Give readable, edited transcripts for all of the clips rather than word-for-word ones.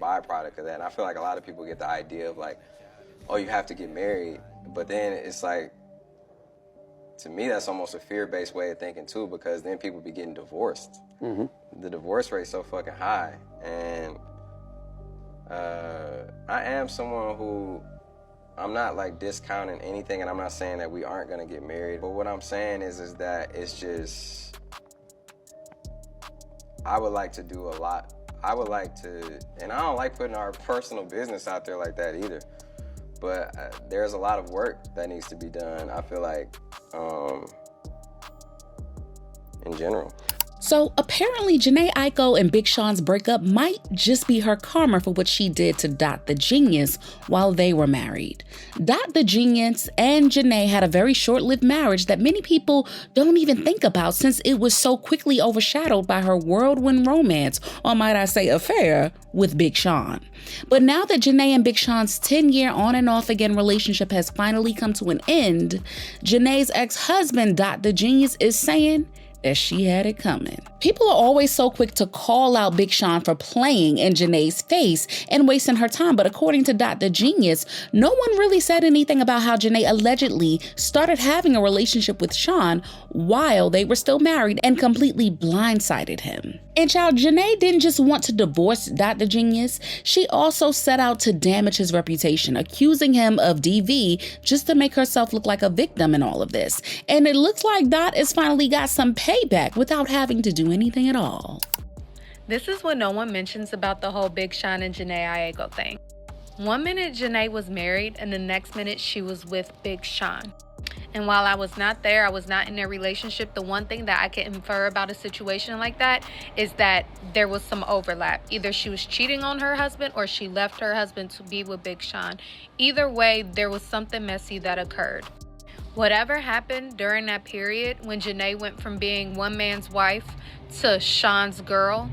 byproduct of that. And I feel like a lot of people get the idea of like, oh, you have to get married. But then it's like, to me, that's almost a fear-based way of thinking too, because then people be getting divorced. The divorce rate's so fucking high. And I am someone who, I'm not like discounting anything, and I'm not saying that we aren't gonna get married. But what I'm saying is that it's just, I would like to do a lot. I would like to, and I don't like putting our personal business out there like that either. But there's a lot of work that needs to be done, I feel like, in general. So apparently Jhene Aiko and Big Sean's breakup might just be her karma for what she did to Dot the Genius while they were married. Dot the Genius and Jhene had a very short-lived marriage that many people don't even think about since it was so quickly overshadowed by her whirlwind romance, or might I say affair, with Big Sean. But now that Jhene and Big Sean's 10-year on and off again relationship has finally come to an end, Jhene's ex-husband Dot the Genius is saying that she had it coming. People are always so quick to call out Big Sean for playing in Jhene's face and wasting her time, but according to Dot the Genius, no one really said anything about how Jhene allegedly started having a relationship with Sean while they were still married and completely blindsided him. And child, Jhene didn't just want to divorce Dot the Genius, she also set out to damage his reputation, accusing him of DV just to make herself look like a victim in all of this. And it looks like Dot has finally got some payback without having to do anything at all. This is what no one mentions about the whole Big Sean and Jhene Aiko thing. One minute Jhene was married and the next minute she was with Big Sean. And while I was not there, I was not in their relationship, the one thing that I can infer about a situation like that is that there was some overlap. Either she was cheating on her husband or she left her husband to be with Big Sean. Either way, there was something messy that occurred. Whatever happened during that period when Jhene went from being one man's wife to Sean's girl,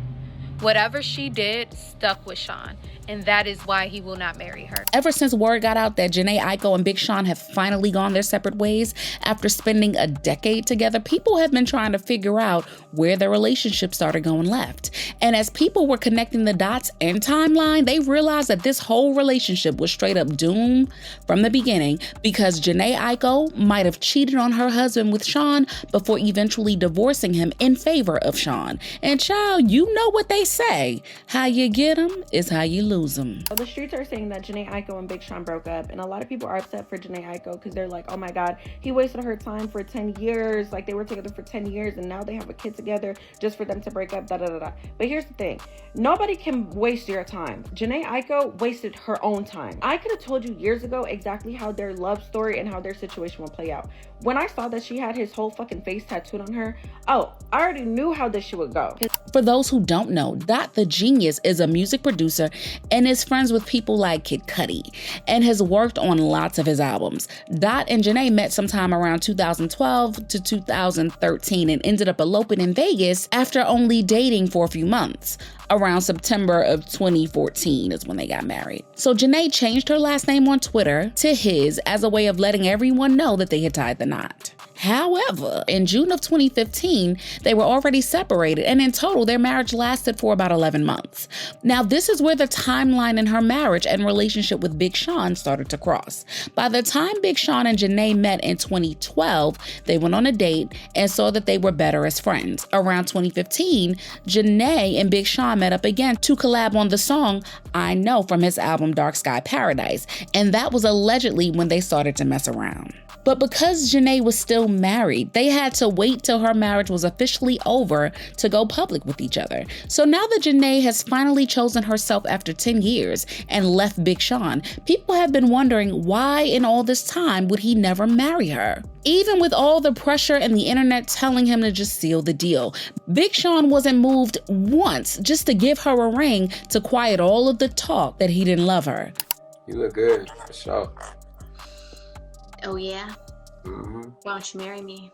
whatever she did stuck with Sean. And that is why he will not marry her. Ever since word got out that Jhene Aiko and Big Sean have finally gone their separate ways after spending a decade together, people have been trying to figure out where their relationship started going left. And as people were connecting the dots and timeline, they realized that this whole relationship was straight up doomed from the beginning because Jhene Aiko might have cheated on her husband with Sean before eventually divorcing him in favor of Sean. And child, you know what they say, how you get them is how you lose them. The streets are saying that Jhene Aiko and Big Sean broke up, and a lot of people are upset for Jhene Aiko because they're like, oh my god, he wasted her time for 10 years, like they were together for 10 years and now they have a kid together just for them to break up, da da da da. But here's the thing, nobody can waste your time. Jhene Aiko wasted her own time. I could have told you years ago exactly how their love story and how their situation would play out. When I saw that she had his whole fucking face tattooed on her, oh, I already knew how this shit would go. For those who don't know, Dot the Genius is a music producer and is friends with people like Kid Cudi and has worked on lots of his albums. Dot and Jhene met sometime around 2012 to 2013 and ended up eloping in Vegas after only dating for a few months. Around September of 2014 is when they got married. So Jhene changed her last name on Twitter to his as a way of letting everyone know that they had tied the knot. However, in June of 2015, they were already separated, and in total, their marriage lasted for about 11 months. Now, this is where the timeline in her marriage and relationship with Big Sean started to cross. By the time Big Sean and Jhene met in 2012, they went on a date and saw that they were better as friends. Around 2015, Jhene and Big Sean met up again to collab on the song I Know from his album Dark Sky Paradise, and that was allegedly when they started to mess around. But because Jhene was still married, they had to wait till her marriage was officially over to go public with each other. So now that Jhene has finally chosen herself after 10 years and left Big Sean, people have been wondering why in all this time would he never marry her? Even with all the pressure and the internet telling him to just seal the deal, Big Sean wasn't moved once just to give her a ring to quiet all of the talk that he didn't love her. You look good, for sure. Oh yeah? Mm-hmm. Why don't you marry me?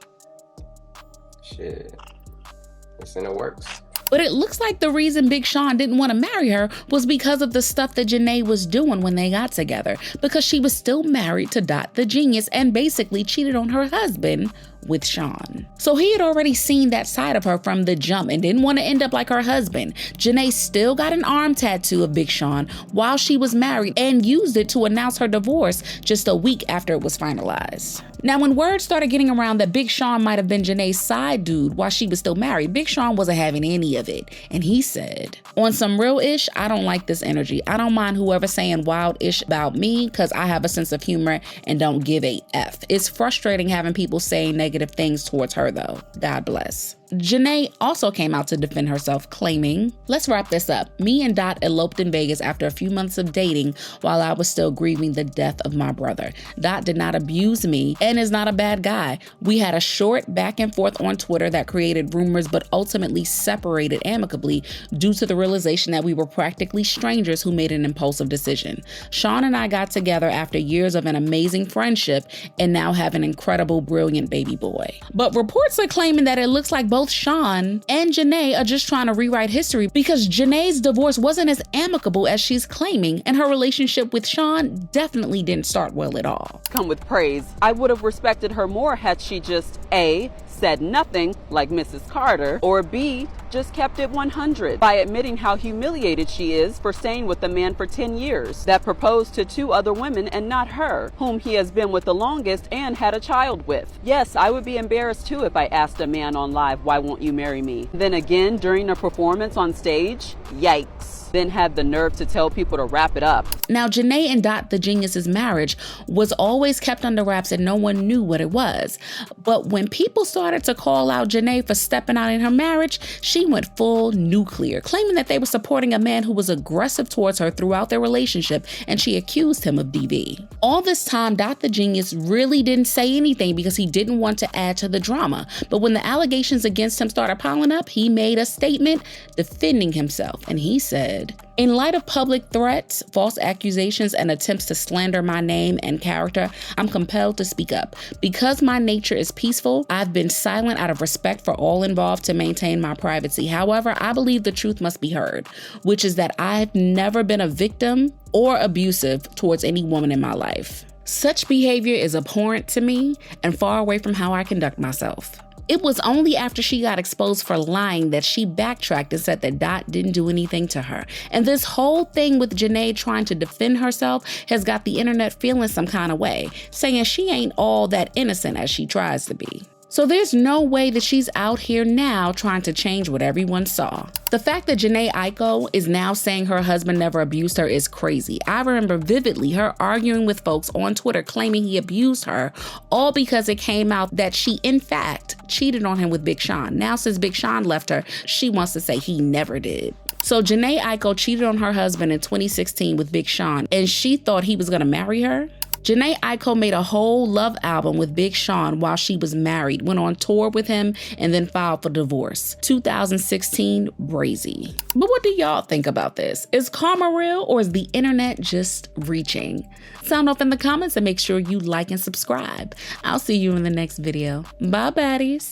Shit. It's in the works. But it looks like the reason Big Sean didn't want to marry her was because of the stuff that Jhene was doing when they got together, because she was still married to Dot the Genius and basically cheated on her husband with Sean. So he had already seen that side of her from the jump and didn't want to end up like her husband. Jhene still got an arm tattoo of Big Sean while she was married and used it to announce her divorce just a week after it was finalized. Now, when word started getting around that Big Sean might have been Jhene's side dude while she was still married, Big Sean wasn't having any of it. And he said, on some real ish, I don't like this energy. I don't mind whoever saying wild ish about me because I have a sense of humor and don't give a F. It's frustrating having people saying negative things towards her though. God bless. Jhene also came out to defend herself, claiming, let's wrap this up. Me and Dot eloped in Vegas after a few months of dating while I was still grieving the death of my brother. Dot did not abuse me and is not a bad guy. We had a short back and forth on Twitter that created rumors but ultimately separated amicably due to the realization that we were practically strangers who made an impulsive decision. Sean and I got together after years of an amazing friendship and now have an incredible, brilliant baby boy. But reports are claiming that it looks like both Sean and Jhene are just trying to rewrite history because Jhene's divorce wasn't as amicable as she's claiming, and her relationship with Sean definitely didn't start well at all. Come with praise. I would have respected her more had she just A, said nothing like Mrs. Carter, or B, just kept it 100 by admitting how humiliated she is for staying with a man for 10 years that proposed to 2 other women and not her, whom he has been with the longest and had a child with. Yes, I would be embarrassed too if I asked a man on live, why won't you marry me? Then again, during a performance on stage, yikes. Then had the nerve to tell people to wrap it up. Now, Jhene and Dot the Genius's marriage was always kept under wraps and no one knew what it was. But when people started to call out Jhene for stepping out in her marriage, she went full nuclear, claiming that they were supporting a man who was aggressive towards her throughout their relationship, and she accused him of DV. All this time, Dot the Genius really didn't say anything because he didn't want to add to the drama. But when the allegations against him started piling up, he made a statement defending himself, and he said, in light of public threats, false accusations, and attempts to slander my name and character, I'm compelled to speak up. Because my nature is peaceful, I've been silent out of respect for all involved to maintain my privacy. However, I believe the truth must be heard, which is that I've never been a victim or abusive towards any woman in my life. Such behavior is abhorrent to me and far away from how I conduct myself. It was only after she got exposed for lying that she backtracked and said that Dot didn't do anything to her. And this whole thing with Jhene trying to defend herself has got the internet feeling some kind of way, saying she ain't all that innocent as she tries to be. So there's no way that she's out here now trying to change what everyone saw. The fact that Jhene Aiko is now saying her husband never abused her is crazy. I remember vividly her arguing with folks on Twitter claiming he abused her, all because it came out that she, in fact, cheated on him with Big Sean. Now, since Big Sean left her, she wants to say he never did. So Jhene Aiko cheated on her husband in 2016 with Big Sean, and she thought he was gonna marry her? Jhene Aiko made a whole love album with Big Sean while she was married, went on tour with him, and then filed for divorce. 2016, brazy. But what do y'all think about this? Is karma real or is the internet just reaching? Sound off in the comments and make sure you like and subscribe. I'll see you in the next video. Bye, baddies.